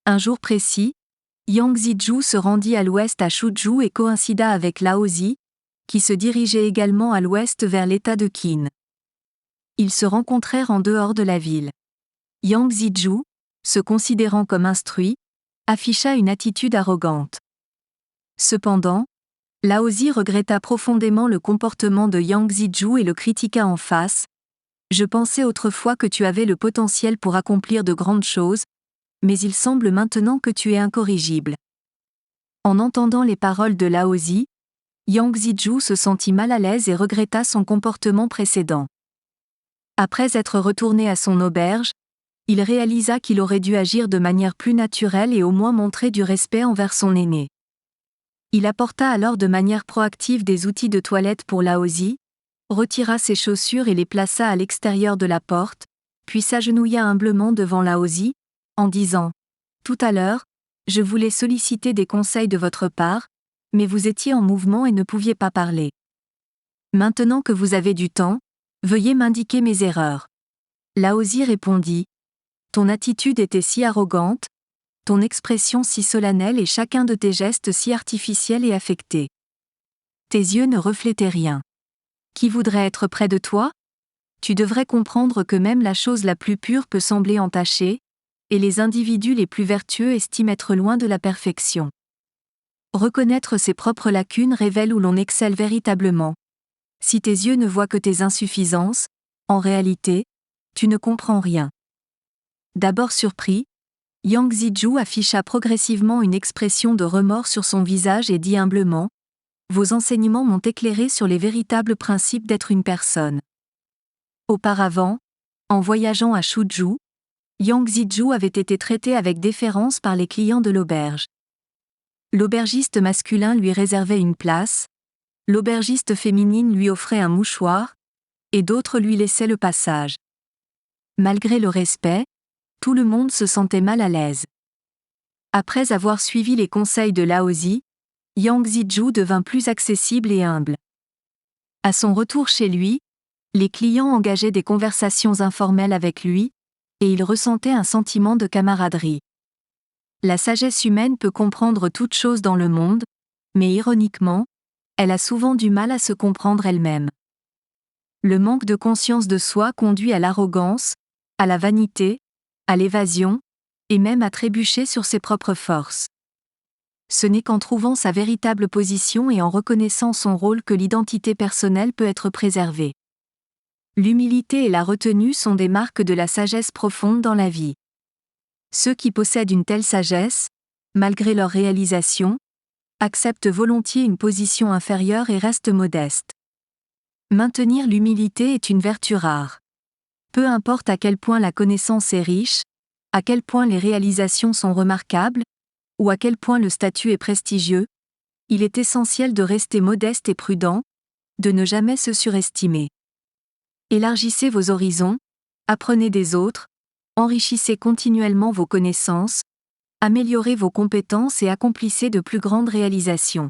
Un jour précis, Yang Zizhu se rendit à l'ouest à Shuzhou et coïncida avec Lao Zi, qui se dirigeait également à l'ouest vers l'état de Qin. Ils se rencontrèrent en dehors de la ville. Yang Zizhu, se considérant comme instruit, afficha une attitude arrogante. Cependant, Lao Zi regretta profondément le comportement de Yang Zizhu et le critiqua en face. « Je pensais autrefois que tu avais le potentiel pour accomplir de grandes choses, mais il semble maintenant que tu es incorrigible. » En entendant les paroles de Lao Zi, Yang Zizhu se sentit mal à l'aise et regretta son comportement précédent. Après être retourné à son auberge, il réalisa qu'il aurait dû agir de manière plus naturelle et au moins montrer du respect envers son aîné. Il apporta alors de manière proactive des outils de toilette pour Lao Zi, retira ses chaussures et les plaça à l'extérieur de la porte, puis s'agenouilla humblement devant Lao Zi, en disant « Tout à l'heure, je voulais solliciter des conseils de votre part, mais vous étiez en mouvement et ne pouviez pas parler. Maintenant que vous avez du temps, veuillez m'indiquer mes erreurs. » Lao Zi répondit « Ton attitude était si arrogante, ton expression si solennelle et chacun de tes gestes si artificiels et affectés. Tes yeux ne reflétaient rien. Qui voudrait être près de toi ? Tu devrais comprendre que même la chose la plus pure peut sembler entachée, et les individus les plus vertueux estiment être loin de la perfection. Reconnaître ses propres lacunes révèle où l'on excelle véritablement. Si tes yeux ne voient que tes insuffisances, en réalité, tu ne comprends rien. » D'abord surpris, Yang Zizhu afficha progressivement une expression de remords sur son visage et dit humblement « Vos enseignements m'ont éclairé sur les véritables principes d'être une personne. » Auparavant, en voyageant à Shuzhou, Yang Zizhu avait été traité avec déférence par les clients de l'auberge. L'aubergiste masculin lui réservait une place, l'aubergiste féminine lui offrait un mouchoir, et d'autres lui laissaient le passage. Malgré le respect, tout le monde se sentait mal à l'aise. Après avoir suivi les conseils de Lao Zi, Yang Zizhu devint plus accessible et humble. À son retour chez lui, les clients engageaient des conversations informelles avec lui, et il ressentait un sentiment de camaraderie. La sagesse humaine peut comprendre toute chose dans le monde, mais ironiquement, elle a souvent du mal à se comprendre elle-même. Le manque de conscience de soi conduit à l'arrogance, à la vanité, à l'évasion, et même à trébucher sur ses propres forces. Ce n'est qu'en trouvant sa véritable position et en reconnaissant son rôle que l'identité personnelle peut être préservée. L'humilité et la retenue sont des marques de la sagesse profonde dans la vie. Ceux qui possèdent une telle sagesse, malgré leur réalisation, acceptent volontiers une position inférieure et restent modestes. Maintenir l'humilité est une vertu rare. Peu importe à quel point la connaissance est riche, à quel point les réalisations sont remarquables, ou à quel point le statut est prestigieux, il est essentiel de rester modeste et prudent, de ne jamais se surestimer. Élargissez vos horizons, apprenez des autres, enrichissez continuellement vos connaissances, améliorez vos compétences et accomplissez de plus grandes réalisations.